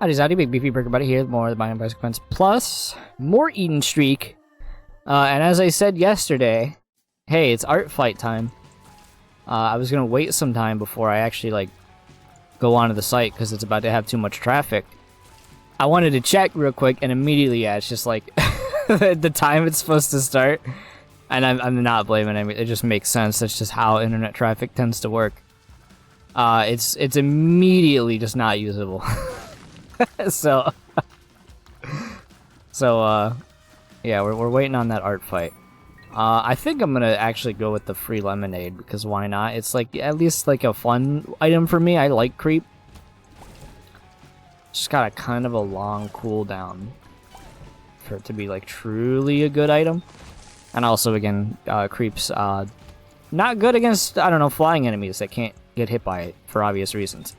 Howdy, Big Beefy Burger Buddy here, more of the Buying Bicycle Fence, plus more Eden Streak. And as I said yesterday, hey, it's art fight time. I was gonna wait some time before I actually, like, go onto the site, because it's about to have too much traffic. I wanted to check real quick, and immediately, yeah, it's just like, the time it's supposed to start. And I'm not blaming it, it just makes sense, that's just how internet traffic tends to work. It's immediately just not usable. so yeah, we're waiting on that art fight. I think I'm gonna actually go with the free lemonade, because why not? It's like at least like a fun item for me. I like creep. Just got a kind of a long cooldown for it to be like truly a good item. And also again, creeps not good against, I don't know, flying enemies that can't get hit by it for obvious reasons.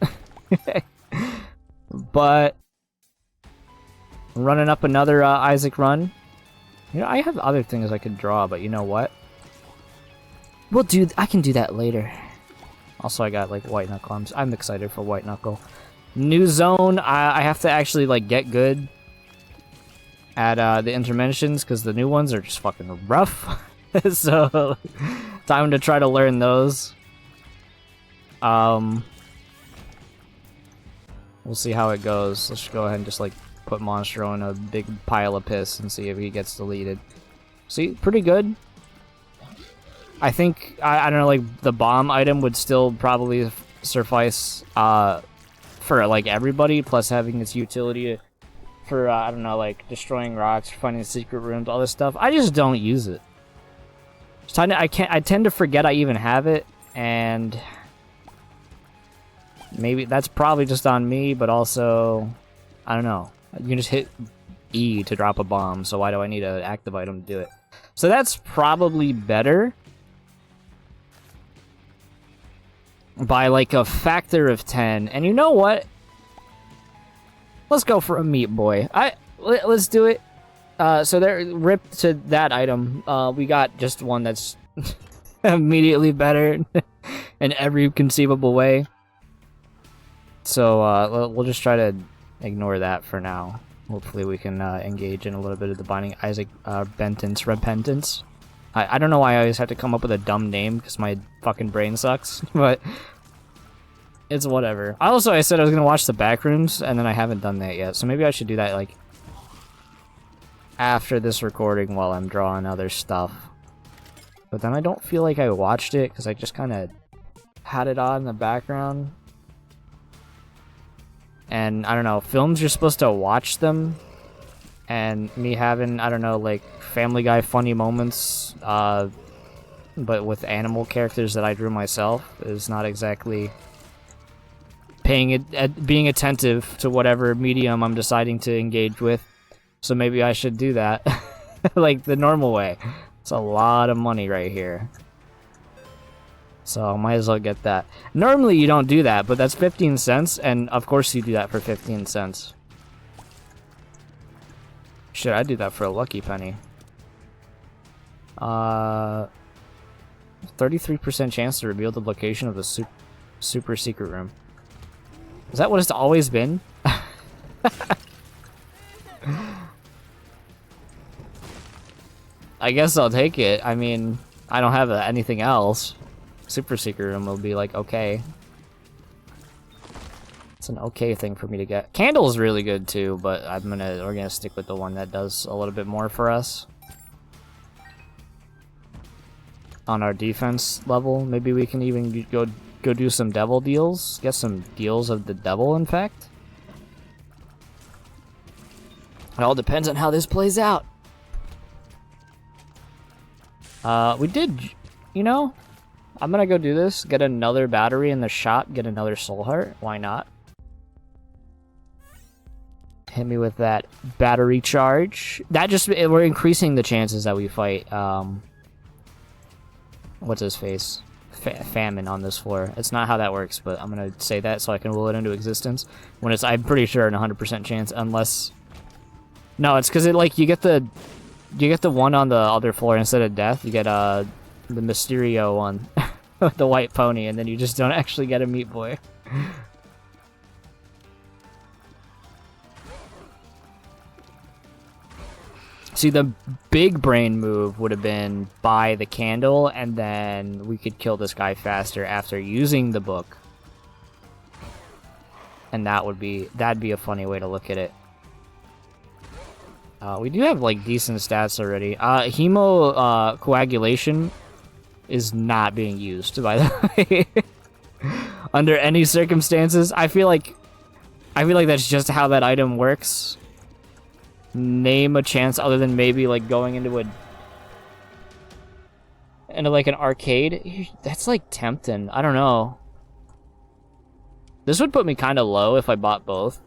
But running up another Isaac run. You know, I have other things I could draw, but you know what? I can do that later. Also, I got like White Knuckle arms. I'm excited for White Knuckle. New zone. I have to actually like get good at the interventions because the new ones are just fucking rough. So time to try to learn those. We'll see how it goes. Let's go ahead and just like put Monstro in a big pile of piss and see if he gets deleted. See, pretty good. I think I don't know, like the bomb item would still probably suffice for like everybody, plus having its utility for I don't know, like destroying rocks, finding secret rooms, all this stuff. I just don't use it. I tend to forget I even have it, and maybe that's probably just on me, but also, I don't know. You can just hit E to drop a bomb, so why do I need an active item to do it? So that's probably better by like a factor of 10. And you know what? Let's go for a Meat Boy. Let's do it. So there, rip to that item. We got just one that's immediately better in every conceivable way. So we'll just try to ignore that for now. Hopefully we can engage in a little bit of the Binding Isaac repentance. I don't know why I always have to come up with a dumb name because my fucking brain sucks, but it's whatever. I said I was gonna watch the Backrooms, and then I haven't done that yet, so maybe I should do that like after this recording while I'm drawing other stuff. But then I don't feel like I watched it because I just kind of had it on in the background. And I don't know, films you're supposed to watch them, and me having, I don't know, like Family Guy funny moments, but with animal characters that I drew myself is not exactly being attentive to whatever medium I'm deciding to engage with. So maybe I should do that, like the normal way. It's a lot of money right here. So might as well get that. Normally you don't do that, but that's 15 cents, and of course you do that for 15 cents. Shit, I'd do that for a lucky penny. 33% chance to reveal the location of the super secret room. Is that what it's always been? I guess I'll take it. I mean, I don't have anything else. Super secret room will be like, okay. It's an okay thing for me to get. Candle's really good too, but we're gonna stick with the one that does a little bit more for us. On our defense level, maybe we can even go do some devil deals. Get some deals of the devil, in fact. It all depends on how this plays out. We did, you know, I'm gonna go do this, get another battery in the shop, get another soul heart. Why not? Hit me with that battery charge. We're increasing the chances that we fight, what's his face? Famine on this floor. It's not how that works, but I'm gonna say that so I can rule it into existence. When it's, I'm pretty sure, an 100% chance, unless... No, it's because you get the one on the other floor instead of death. You get, the Mysterio one. The white pony, and then you just don't actually get a Meat Boy. See, the big brain move would have been buy the candle, and then we could kill this guy faster after using the book. And that'd be a funny way to look at it. We do have, like, decent stats already. Hemo coagulation is not being used, by the way. Under any circumstances. I feel like that's just how that item works. Name a chance other than maybe, like, going into like, an arcade. That's, like, tempting. I don't know. This would put me kind of low if I bought both.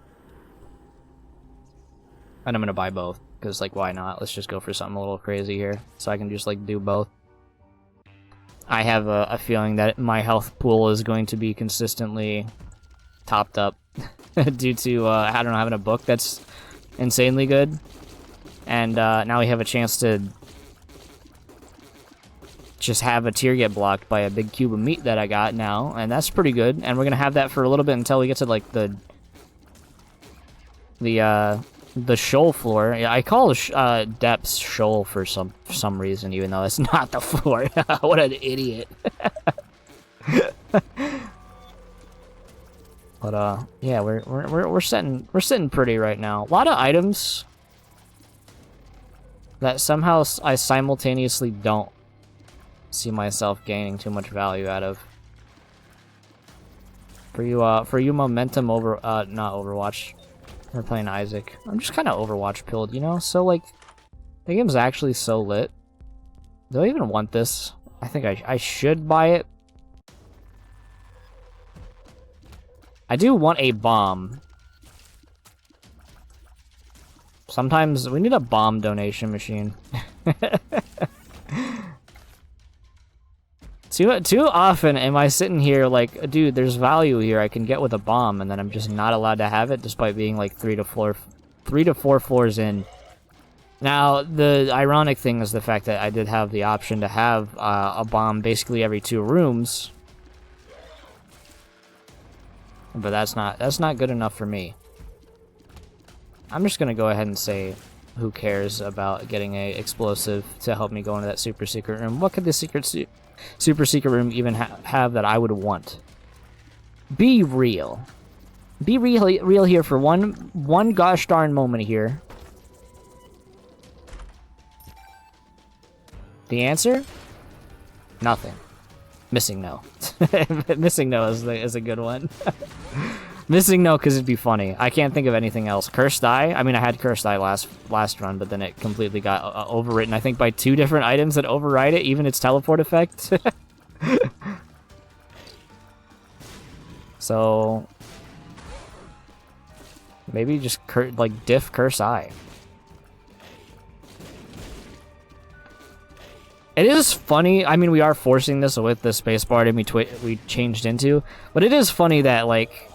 And I'm gonna buy both, because, like, why not? Let's just go for something a little crazy here, so I can just, like, do both. I have a feeling that my health pool is going to be consistently topped up due to, I don't know, having a book that's insanely good. And now we have a chance to just have a tier get blocked by a big cube of meat that I got now, and that's pretty good. And we're gonna have that for a little bit until we get to, like, the shoal floor. Yeah, I call depths shoal for some reason, even though it's not the floor. What an idiot. But yeah, we're sitting pretty right now. A lot of items that somehow I simultaneously don't see myself gaining too much value out of. For you momentum over not Overwatch. We're playing Isaac. I'm just kind of Overwatch pilled, you know? So, like, the game's actually so lit. Do I even want this? I think I should buy it. I do want a bomb. Sometimes we need a bomb donation machine. Too often am I sitting here like, dude, there's value here I can get with a bomb, and then I'm just not allowed to have it despite being like 3 to 4 floors in. Now, the ironic thing is the fact that I did have the option to have a bomb basically every 2 rooms. But that's not good enough for me. I'm just gonna go ahead and say, who cares about getting a explosive to help me go into that super secret room? What could the super secret room even have that I would want? Be real. Be real here for one gosh darn moment here. The answer? Nothing. Missing no. Missing no is a good one. Missing no, because it'd be funny. I can't think of anything else. Cursed Eye? I mean, I had Cursed Eye last run, but then it completely got overwritten, I think, by 2 different items that override it, even its teleport effect. So maybe just diff Curse Eye. It is funny. I mean, we are forcing this with the spacebar that we changed into, but it is funny that, like,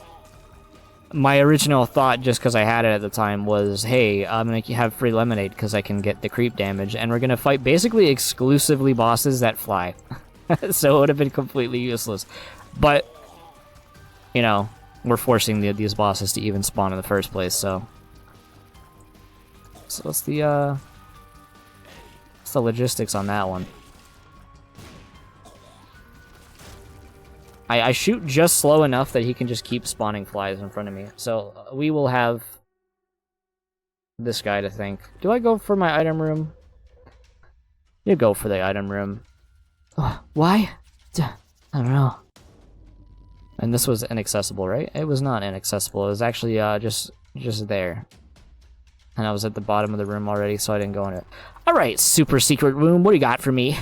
my original thought, just because I had it at the time, was, hey, I'm going to have free lemonade because I can get the creep damage, and we're going to fight basically exclusively bosses that fly. So it would have been completely useless. But, you know, we're forcing these bosses to even spawn in the first place, so what's the logistics on that one? I shoot just slow enough that he can just keep spawning flies in front of me. So we will have this guy to thank. Do I go for my item room? You go for the item room. Why? I don't know. And this was inaccessible, right? It was not inaccessible. It was actually just there. And I was at the bottom of the room already, so I didn't go in it. Alright, super secret room. What do you got for me?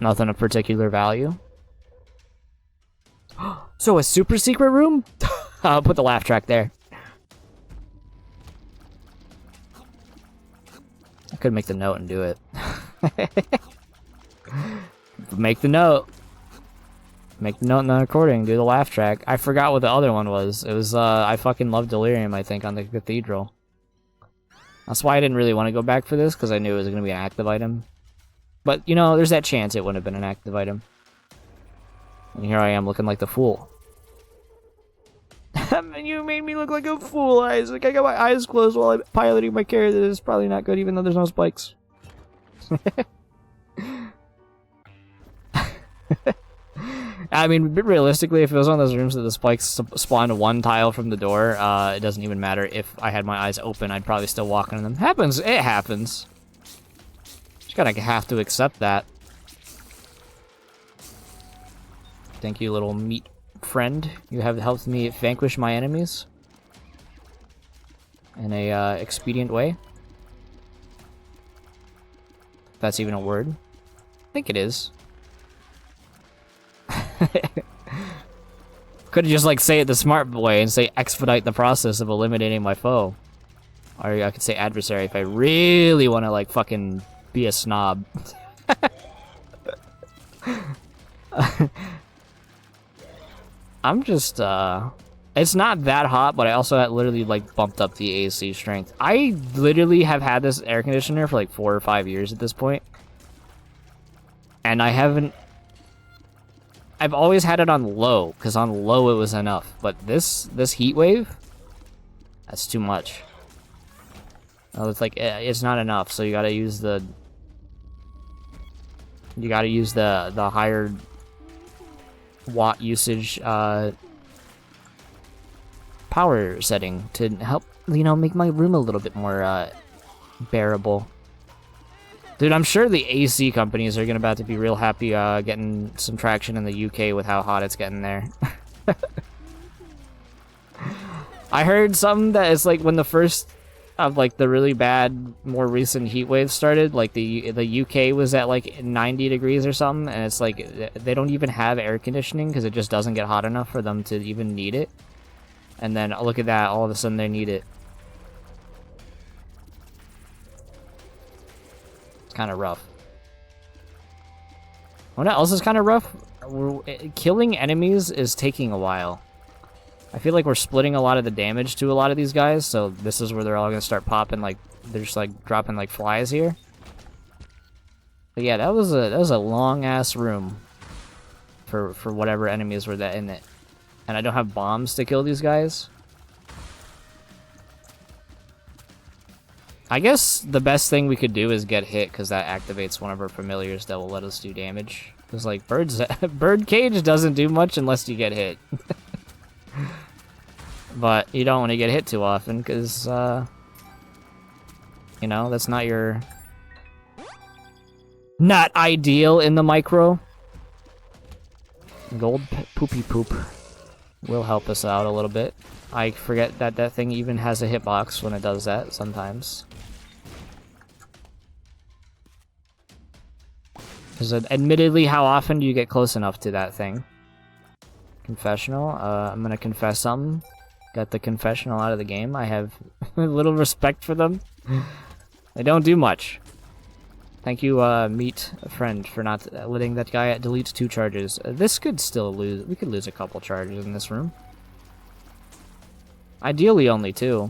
Nothing of particular value. So a super secret room? I'll put the laugh track there. I could make the note and do it. Make the note. Make the note in the recording, do the laugh track. I forgot what the other one was. It was, I fucking love Delirium, I think, on the Cathedral. That's why I didn't really want to go back for this, because I knew it was going to be an active item. But, you know, there's that chance it wouldn't have been an active item. And here I am looking like the fool. You made me look like a fool, Isaac. I got my eyes closed while I'm piloting my character. This is probably not good, even though there's no spikes. I mean, realistically, if it was one of those rooms that the spikes spawned one tile from the door, it doesn't even matter. If I had my eyes open, I'd probably still walk into them. Happens. It happens. Just gotta have to accept that. Thank you, little meat friend. You have helped me vanquish my enemies in a expedient way. If that's even a word. I think it is. Could just like say it the smart way and say expedite the process of eliminating my foe. Or I could say adversary if I really want to like fucking be a snob. I'm just it's not that hot, but I also literally like bumped up the AC strength. I literally have had this air conditioner for like 4 or 5 years at this point. And I've always had it on low, because on low it was enough. But this heat wave, that's too much. Oh, it's like it's not enough, so you gotta use the higher watt usage power setting to help, you know, make my room a little bit more bearable. Dude, I'm sure the AC companies are about to be real happy getting some traction in the UK with how hot it's getting there. I heard something that it's like when the first of like the really bad, more recent heat waves started, like the UK was at like 90 degrees or something, and it's like they don't even have air conditioning because it just doesn't get hot enough for them to even need it. And then look at that, all of a sudden they need it. Kind of rough. What else is kind of rough? Killing enemies is taking a while. I feel like we're splitting a lot of the damage to a lot of these guys, so this is where they're all gonna start popping, like they're just like dropping like flies here. But yeah, that was a long ass room for whatever enemies were that in it, and I don't have bombs to kill these guys. I guess the best thing we could do is get hit, because that activates one of our familiars that will let us do damage. Because, like, bird cage doesn't do much unless you get hit. But you don't want to get hit too often, because, you know, that's not your... Not ideal in the micro. Gold poopy poop will help us out a little bit. I forget that that thing even has a hitbox when it does that sometimes. Because admittedly, how often do you get close enough to that thing? Confessional. I'm gonna confess something. Got the confessional out of the game. I have a little respect for them. They don't do much. Thank you, meat friend, for not letting that guy delete 2 charges. This could still lose. We could lose a couple charges in this room. Ideally, only 2.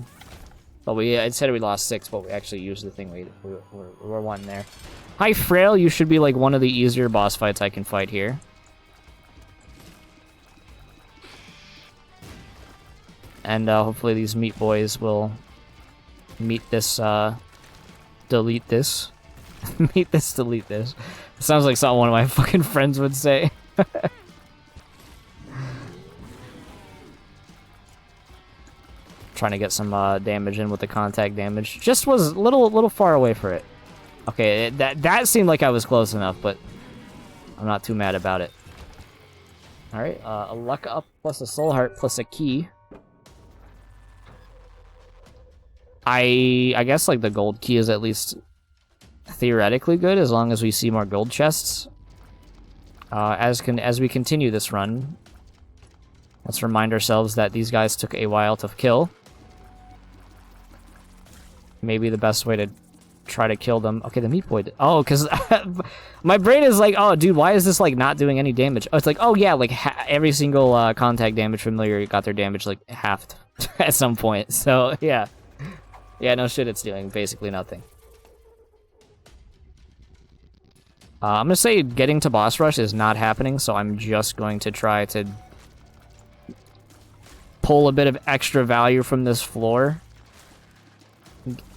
But I said we lost 6, but we actually used the thing. We're 1 there. Hi, Frail. You should be like one of the easier boss fights I can fight here. And hopefully these meat boys will meet this, delete this. Meet this, delete this. It sounds like something one of my fucking friends would say. Trying to get some damage in with the contact damage. Just was a little far away for it. Okay, that seemed like I was close enough, but I'm not too mad about it. Alright, a luck up plus a soul heart plus a key. I guess like the gold key is at least theoretically good as long as we see more gold chests. As we continue this run, let's remind ourselves that these guys took a while to kill. Maybe the best way to try to kill them. Okay, the meat boy did. Oh, because my brain is like, oh, dude, why is this like not doing any damage? Oh, it's like, oh yeah, like every single contact damage familiar got their damage like halved at some point. So yeah, no shit, it's doing basically nothing. I'm gonna say getting to boss rush is not happening, so I'm just going to try to pull a bit of extra value from this floor,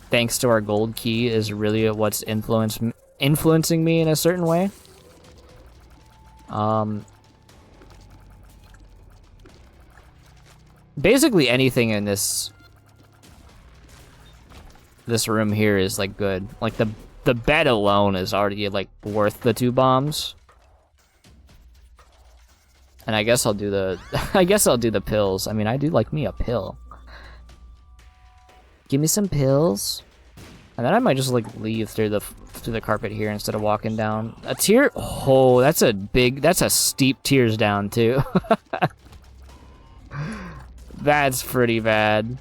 thanks to our gold key, is really what's influencing me in a certain way. Basically anything in this room here is like good. Like the bed alone is already like worth the 2 bombs. And I guess I'll do the pills. I mean, I do like me a pill. Give me some pills. And then I might just like leave through the carpet here instead of walking down. A tier? Oh, that's a steep tiers down too. That's pretty bad.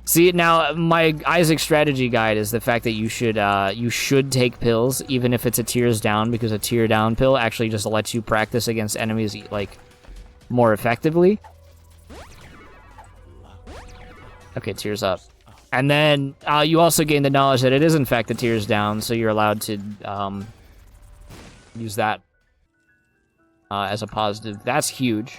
See, now my Isaac strategy guide is the fact that you should take pills even if it's a tiers down, because a tier down pill actually just lets you practice against enemies like more effectively. Okay, tiers up. And then you also gain the knowledge that it is in fact the tiers down, so you're allowed to use that as a positive. That's huge.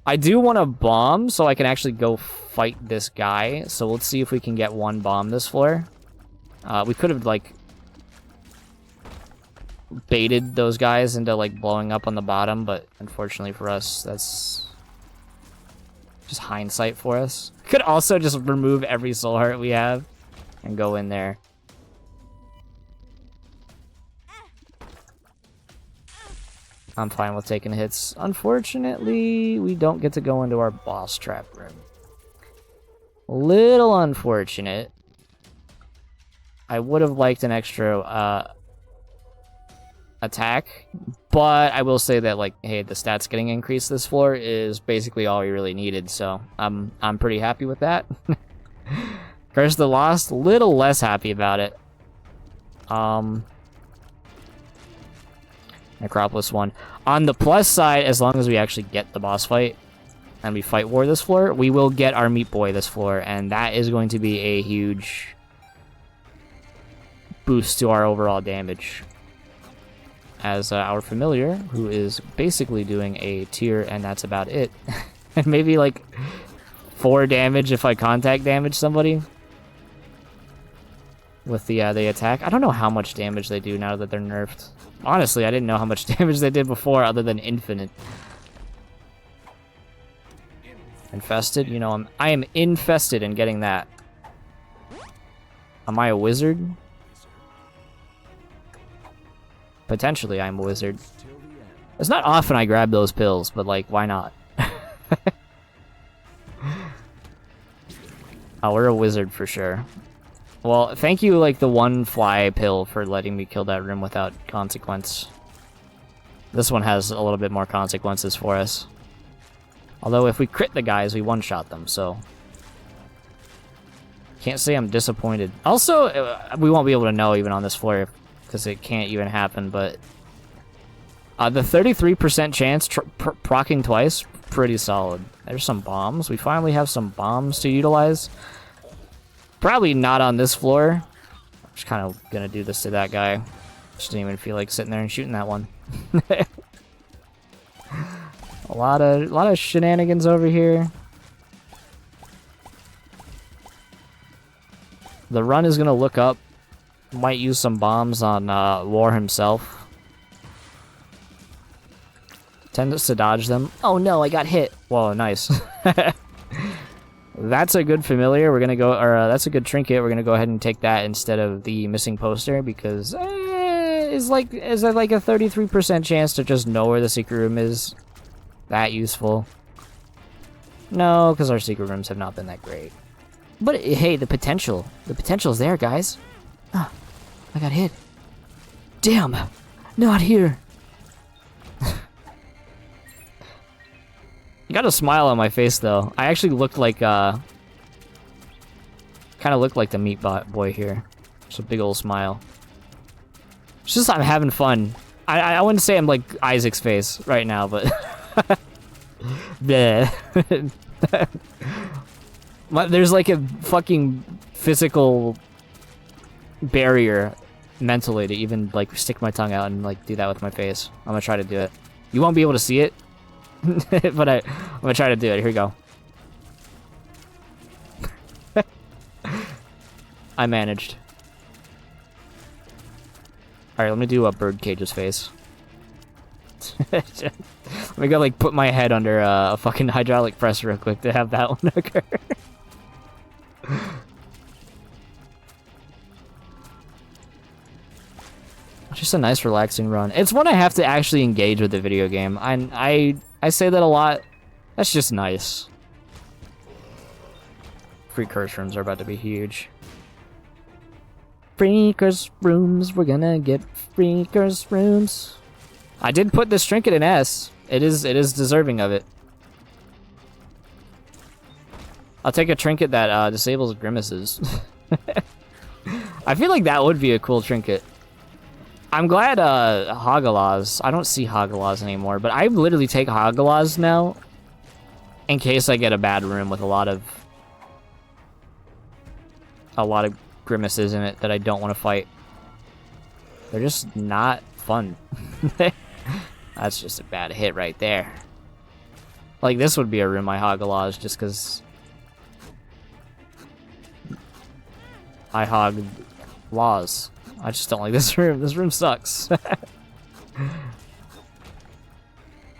I do want a bomb so I can actually go fight this guy. So let's see if we can get 1 bomb this floor. We could have like baited those guys into like blowing up on the bottom, but unfortunately for us, that's just hindsight for us. Could also just remove every soul heart we have and go in there. I'm fine with taking hits. Unfortunately, we don't get to go into our boss trap room. Little unfortunate. I would have liked an extra attack, but I will say that, like, hey, the stats getting increased this floor is basically all we really needed, so I'm pretty happy with that. Curse of the Lost, little less happy about it. Necropolis 1. On the plus side, as long as we actually get the boss fight and we fight war this floor, we will get our Meat Boy this floor, and that is going to be a huge boost to our overall damage. As our familiar, who is basically doing a tier, and that's about it. And maybe like 4 damage if I contact damage somebody with the attack. I don't know how much damage they do now that they're nerfed. Honestly, I didn't know how much damage they did before other than infinite. Infested? You know, I am infested in getting that. Am I a wizard? Potentially, I'm a wizard. It's not often I grab those pills, but like, why not? Oh, we're a wizard for sure. Well, thank you, like, the 1 fly pill for letting me kill that room without consequence. This one has a little bit more consequences for us. Although, if we crit the guys, we one-shot them, so... Can't say I'm disappointed. Also, we won't be able to know even on this floor, because it can't even happen, but... the 33% chance proccing twice, pretty solid. There's some bombs. We finally have some bombs to utilize. Probably not on this floor. I'm just kind of gonna do this to that guy. Just didn't even feel like sitting there and shooting that one. a lot of shenanigans over here. The run is gonna look up. Might use some bombs on War himself. Tends to dodge them. Oh no, I got hit. Whoa, nice. That's a good familiar. We're gonna go, or that's a good trinket. We're gonna go ahead and take that instead of the missing poster because is like a 33% chance to just know where the secret room is. That useful? No, because our secret rooms have not been that great. But hey, the potential's there, guys. Ah, I got hit. Damn, not here. You got a smile on my face, though. I actually looked like, kind of looked like the Meat Boy here. Just a big old smile. It's just I'm having fun. I wouldn't say I'm like Isaac's face right now, but... There's like a fucking physical barrier mentally to even like stick my tongue out and like do that with my face. I'm gonna try to do it. You won't be able to see it. But I'm gonna try to do it. Here we go. I managed. Alright, let me do a Birdcage's face. Let me go, like, put my head under a fucking hydraulic press real quick to have that one occur. Just a nice, relaxing run. It's one I have to actually engage with the video game. I say that a lot. That's just nice. Free curse rooms are about to be huge. Free curse rooms. We're gonna get free curse rooms. I did put this trinket in S. It is deserving of it. I'll take a trinket that disables grimaces. I feel like that would be a cool trinket. I'm glad Hogalaws. I don't see Hogalaws anymore, but I literally take Hogalaws now in case I get a bad room with a lot of grimaces in it that I don't want to fight. They're just not fun. That's just a bad hit right there. Like, this would be a room I Hogalaws just because I hog laws. I just don't like this room. This room sucks.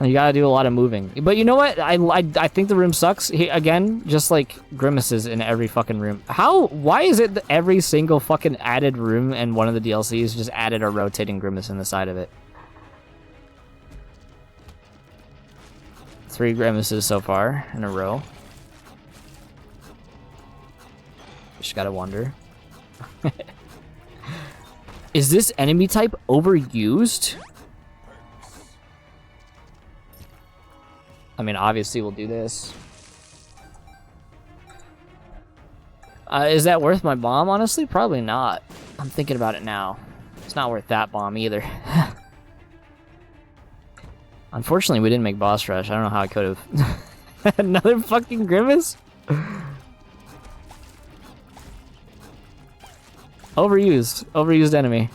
You gotta do a lot of moving. But you know what? I think the room sucks. Again, just like grimaces in every fucking room. Why is it that every single fucking added room in one of the DLCs just added a rotating grimace in the side of it? 3 grimaces so far in a row. Just gotta wonder. Is this enemy type overused? I mean, obviously we'll do this. Is that worth my bomb, honestly? Probably not. I'm thinking about it now. It's not worth that bomb either. Unfortunately, we didn't make boss rush. I don't know how I could have. Another fucking grimace? Overused. Overused enemy.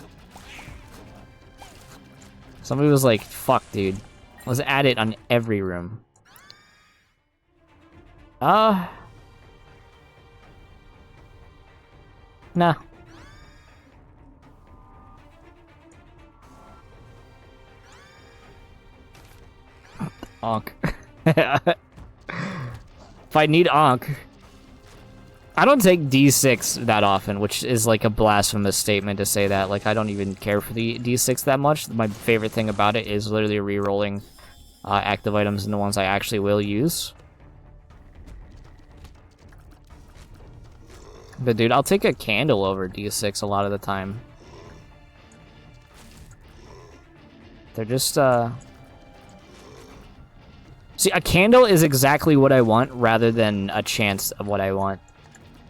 Somebody was like, fuck, dude. Let's add it on every room. Nah. Onk. If I need Onk. I don't take D6 that often, which is like a blasphemous statement to say that. Like, I don't even care for the D6 that much. My favorite thing about it is literally re-rolling active items into ones I actually will use. But dude, I'll take a candle over D6 a lot of the time. They're just, See, a candle is exactly what I want rather than a chance of what I want.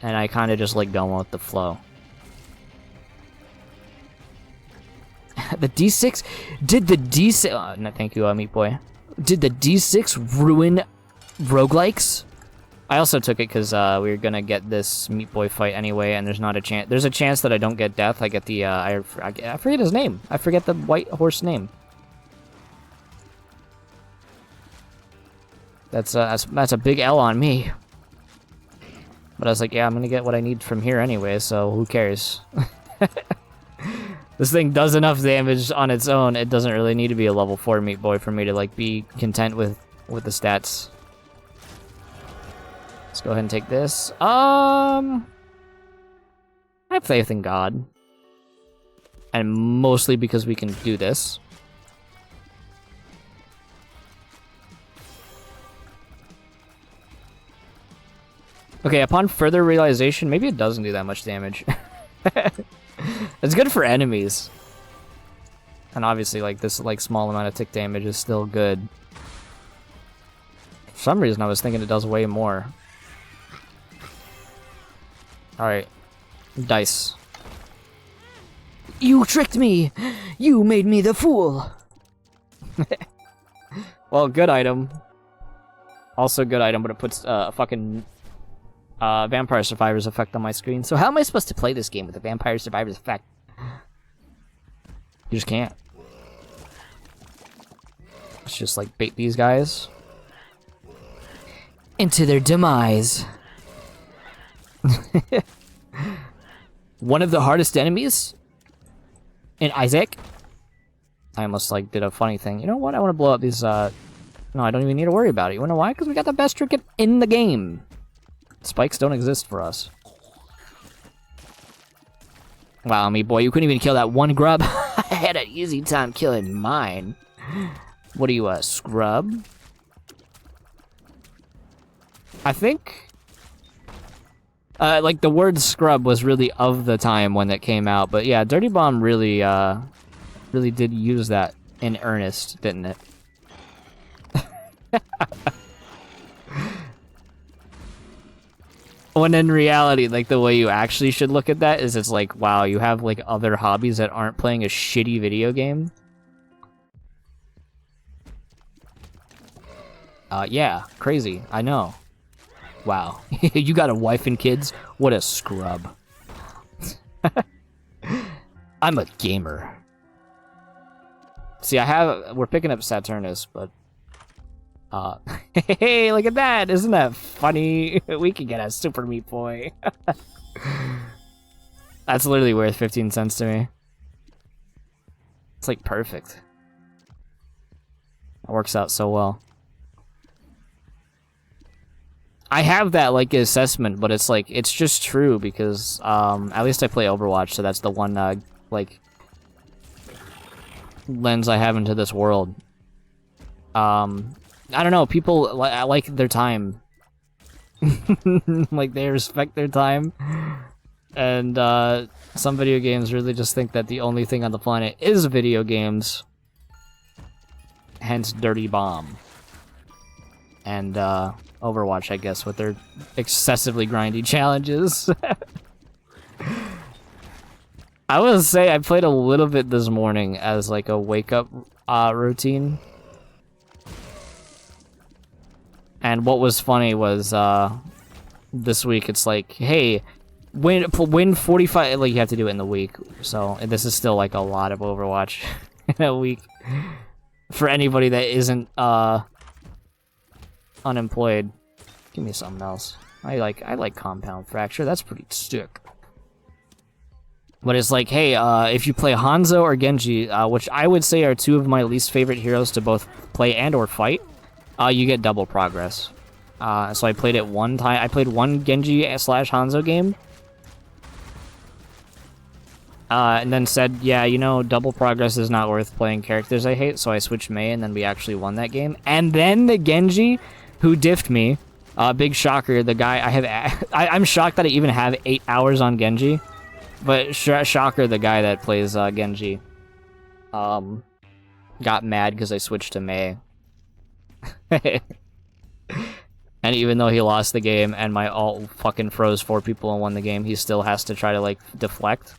And I kind of just like going with the flow. The D6? Did the D6... no, thank you, Meat Boy. Did the D6 ruin roguelikes? I also took it because we were going to get this Meat Boy fight anyway, and there's not a chance... There's a chance that I don't get death. I get the... I forget his name. I forget the white horse name. That's a big L on me. But I was like, yeah, I'm gonna get what I need from here anyway, so who cares? This thing does enough damage on its own. It doesn't really need to be a level 4 Meat Boy for me to like be content with the stats. Let's go ahead and take this. I have faith in God. And mostly because we can do this. Okay, upon further realization, maybe it doesn't do that much damage. It's good for enemies. And obviously, like, this like small amount of tick damage is still good. For some reason, I was thinking it does way more. Alright. Dice. You tricked me! You made me the fool! Well, good item. Also good item, but it puts a fucking... Vampire Survivors effect on my screen. So how am I supposed to play this game with the Vampire Survivors effect? You just can't. Let's just like bait these guys. into their demise. One of the hardest enemies in Isaac. I almost like did a funny thing. You know what? I want to blow up these. No, I don't even need to worry about it. You wanna know why? Because we got the best trinket in the game. Spikes don't exist for us. Wow, me boy, you couldn't even kill that one grub. I had an easy time killing mine. What are you, a scrub? I think, like the word scrub was really of the time when it came out, but yeah, Dirty Bomb really, really did use that in earnest, didn't it? When in reality, like, the way you actually should look at that is it's like, wow, you have, like, other hobbies that aren't playing a shitty video game? Yeah, crazy, I know. Wow, you got a wife and kids? What a scrub. I'm a gamer. See, we're picking up Saturnus, but... hey, look at that! Isn't that funny? We can get a Super Meat Boy. That's literally worth 15 cents to me. It's like perfect. That works out so well. I have that like assessment, but it's like it's just true because at least I play Overwatch, so that's the one like lens I have into this world. I don't know, people like their time. Like, they respect their time. And, some video games really just think that the only thing on the planet is video games. Hence, Dirty Bomb. And, Overwatch, I guess, with their excessively grindy challenges. I will say I played a little bit this morning as, like, a wake-up, routine. And what was funny was, this week it's like, hey, win 45, like, you have to do it in the week, so this is still, like, a lot of Overwatch in a week. For anybody that isn't, unemployed. Give me something else. I like Compound Fracture, that's pretty sick. But it's like, hey, if you play Hanzo or Genji, which I would say are two of my least favorite heroes to both play and or fight, you get double progress. So I played it one time. I played one Genji / Hanzo game. And then said, yeah, you know, double progress is not worth playing characters I hate, so I switched Mei, and then we actually won that game. And then the Genji, who diffed me, big shocker, the guy I'm shocked that I even have 8 hours on Genji. But shocker, the guy that plays Genji, got mad because I switched to Mei. And even though he lost the game and my ult fucking froze 4 people and won the game, he still has to try to, like, deflect.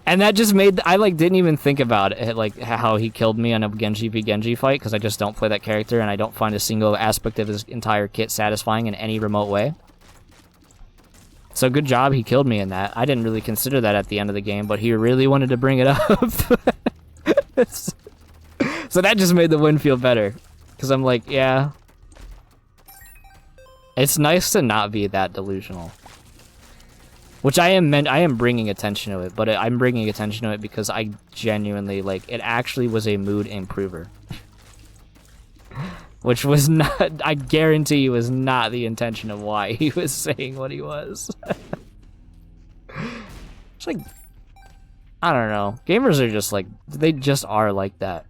And that just made... I, like, didn't even think about it, like, how he killed me on a Genji v Genji fight, because I just don't play that character, and I don't find a single aspect of his entire kit satisfying in any remote way. So good job, he killed me in that. I didn't really consider that at the end of the game, but he really wanted to bring it up. So that just made the win feel better. Because I'm like, yeah. It's nice to not be that delusional. Which I am bringing attention to it, but I'm bringing attention to it because I genuinely, like, it actually was a mood improver. Which was not, I guarantee you, was not the intention of why he was saying what he was. It's like, I don't know. Gamers are just like, they just are like that.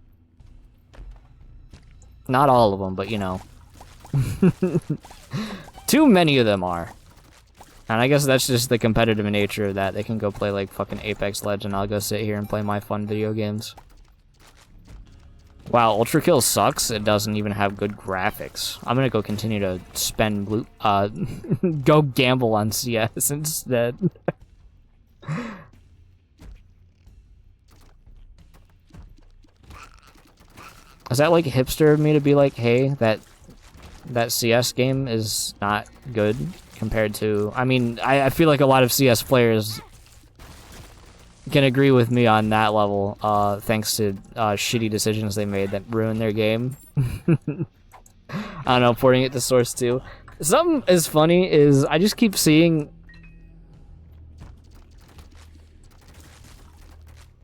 Not all of them, but you know. Too many of them are. And I guess that's just the competitive nature of that. They can go play like fucking Apex Legends, I'll go sit here and play my fun video games. Wow, Ultra Kill sucks. It doesn't even have good graphics. I'm gonna go continue to spend loot, go gamble on CS instead. Is that like hipster of me to be like, hey, that CS game is not good compared to... I mean, I feel like a lot of CS players can agree with me on that level, thanks to shitty decisions they made that ruined their game. I don't know, porting it to Source 2. Something is funny is I just keep seeing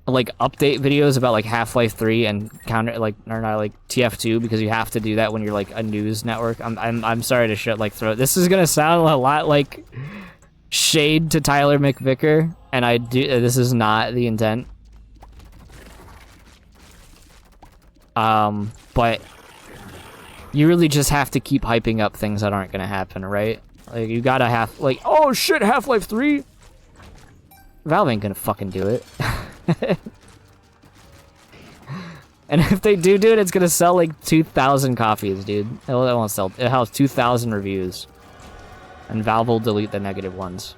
like update videos about like Half-Life 3 and counter like or not like TF2 because you have to do that when you're like a news network. I'm sorry to throw. This is gonna sound a lot like shade to Tyler McVicker, and this is not the intent. But you really just have to keep hyping up things that aren't gonna happen, right? Like you gotta have like, oh shit, Half-Life 3. Valve ain't gonna fucking do it. And if they do it, it's gonna sell like 2,000 copies, dude. It won't sell. It has 2,000 reviews, and Valve will delete the negative ones.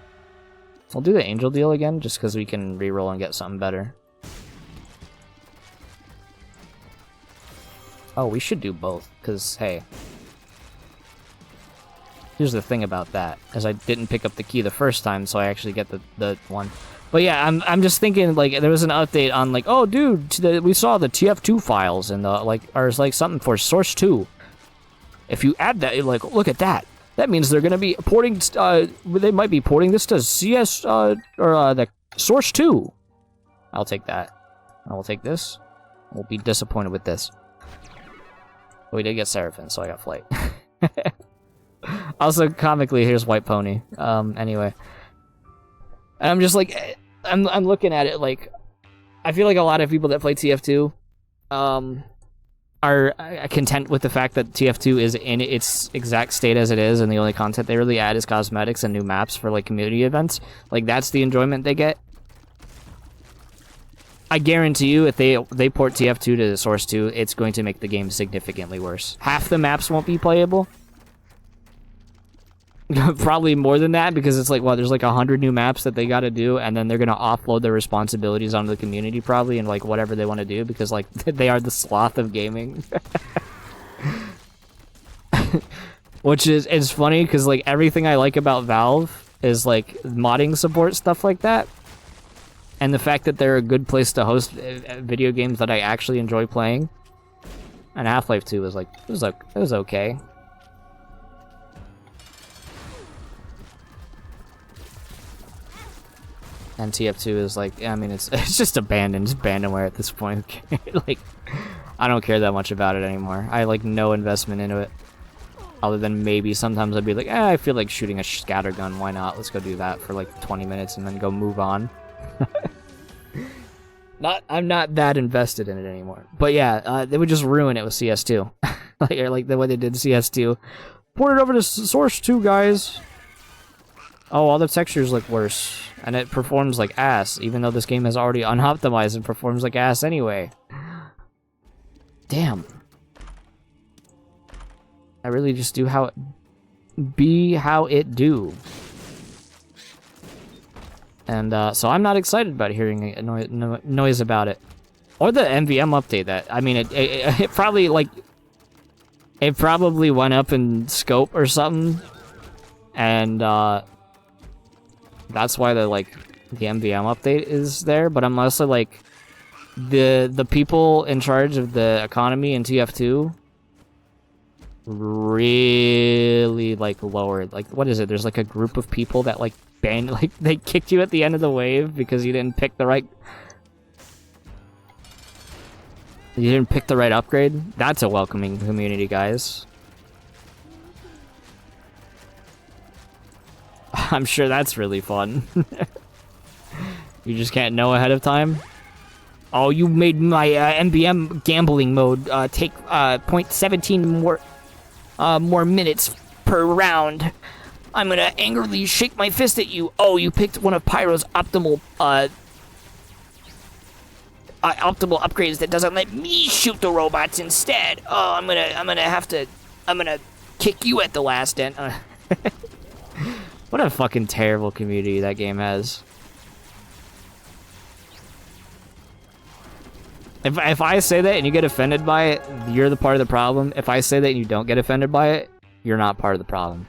I'll do the Angel deal again, just because we can reroll and get something better. Oh, we should do both, because hey, here's the thing about that, as I didn't pick up the key the first time, so I actually get the one. But yeah, I'm just thinking, like, there was an update on, like, oh, dude, we saw the TF2 files, and, like, or it's, like, something for Source 2. If you add that, like, look at that. That means they're gonna be porting, they might be porting this to CS, or, the Source 2. I'll take that. I will take this. We'll be disappointed with this. But we did get Seraphim, so I got Flight. Also, comically, here's White Pony. Anyway. And I'm just like, I'm looking at it like, I feel like a lot of people that play TF2 are content with the fact that TF2 is in its exact state as it is, and the only content they really add is cosmetics and new maps for like community events. Like that's the enjoyment they get. I guarantee you, if they port TF2 to Source 2, it's going to make the game significantly worse. Half the maps won't be playable. Probably more than that, because it's like, well, there's like 100 new maps that they got to do, and then they're gonna offload their responsibilities onto the community probably, and like whatever they want to do, because like they are the sloth of gaming. Which is, it's funny because like everything I like about Valve is like modding support, stuff like that, and the fact that they're a good place to host video games that I actually enjoy playing. And Half-Life 2 was like, it was okay. And TF2 is like, I mean, it's just abandoned, it's abandonware at this point. Like, I don't care that much about it anymore. I like no investment into it, other than maybe sometimes I'd be like, I feel like shooting a scatter gun. Why not? Let's go do that for like 20 minutes and then go move on. I'm not that invested in it anymore. But yeah, they would just ruin it with CS2, like the way they did CS2. Port it over to Source 2, guys. Oh, all the textures look worse. And it performs like ass, even though this game is already unoptimized and performs like ass anyway. Damn. I really just do how it do. And so I'm not excited about hearing a noise about it. Or the MVM update that, I mean, it probably like, it probably went up in scope or something. And that's why the MVM update is there, but I'm also like the people in charge of the economy in TF2 really like lowered, like, what is it? There's like a group of people that like banned, like they kicked you at the end of the wave because you didn't pick the right upgrade. That's a welcoming community, guys. I'm sure that's really fun. You just can't know ahead of time. Oh, you made my MBM gambling mode take 0.17 more minutes per round. I'm gonna angrily shake my fist at you. Oh, you picked one of Pyro's optimal upgrades that doesn't let me shoot the robots instead. Oh, I'm gonna kick you at the last end. What a fucking terrible community that game has. If I say that and you get offended by it, you're the part of the problem. If I say that and you don't get offended by it, you're not part of the problem.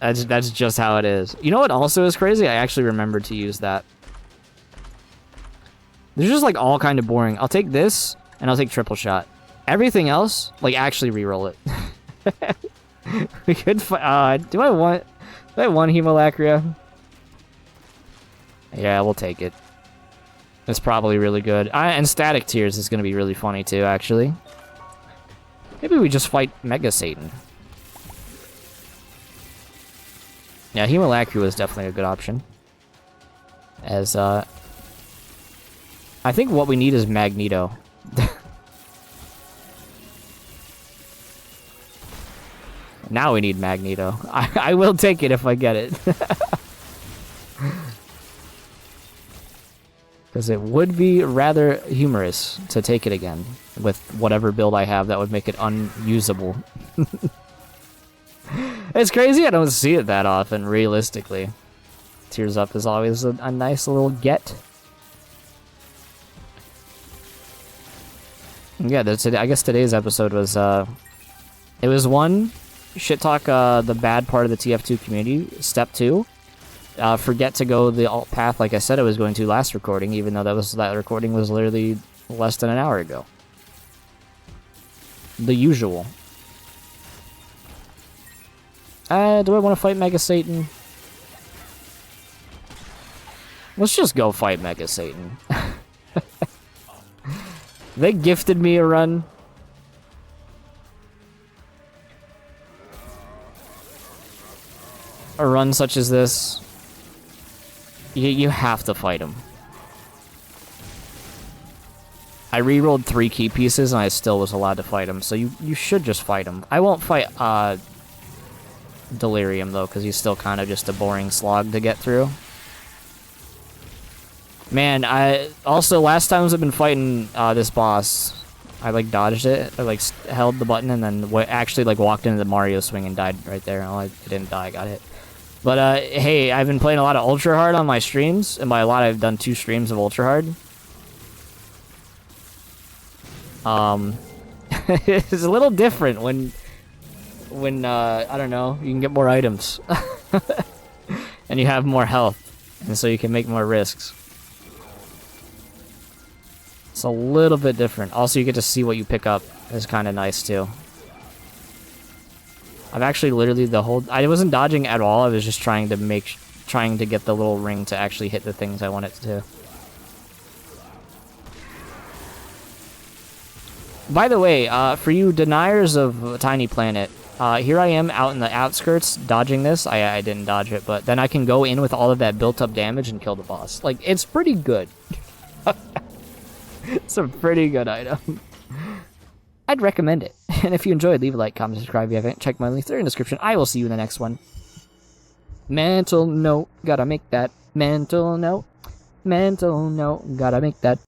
That's just how it is. You know what also is crazy? I actually remembered to use that. They're just like all kind of boring. I'll take this and I'll take triple shot. Everything else, like, actually reroll it. We could do I want Hemolacria? Yeah, we'll take it. It's probably really good. And Static Tears is going to be really funny too, actually. Maybe we just fight Mega Satan. Yeah, Hemolacria was definitely a good option. As, I think what we need is Magneto. Now we need Magneto. I will take it if I get it. Because it would be rather humorous to take it again with whatever build I have that would make it unusable. It's crazy I don't see it that often, realistically. Tears Up is always a nice little get. Yeah, I guess today's episode was, it was one, shit talk the bad part of the TF2 community. Step 2, forget to go the alt path like I said I was going to last recording, even though that recording was literally less than an hour ago. The usual. Do I want to fight Mega Satan? Let's just go fight Mega Satan. They gifted me a run. A run such as this. You have to fight him. I rerolled 3 key pieces and I still was allowed to fight him, so you should just fight him. I won't fight Delirium though, because he's still kind of just a boring slog to get through. Man, also last times I've been fighting this boss, I like dodged it, I like held the button and then actually like walked into the Mario swing and died right there. Oh, I didn't die, I got hit. But hey, I've been playing a lot of Ultra Hard on my streams, and by a lot I've done 2 streams of Ultra Hard. It's a little different when I don't know, you can get more items. And you have more health, and so you can make more risks. It's a little bit different. Also, you get to see what you pick up. It's kind of nice too. I've actually literally I wasn't dodging at all. I was just trying to get the little ring to actually hit the things I want it to. By the way, for you deniers of Tiny Planet, here I am out in the outskirts dodging this. I didn't dodge it, but then I can go in with all of that built up damage and kill the boss. Like, it's pretty good. It's a pretty good item. I'd recommend it. And if you enjoyed, leave a like, comment, subscribe if you haven't. Check my links there in the description. I will see you in the next one. Mental note, gotta make that. Mental note, gotta make that.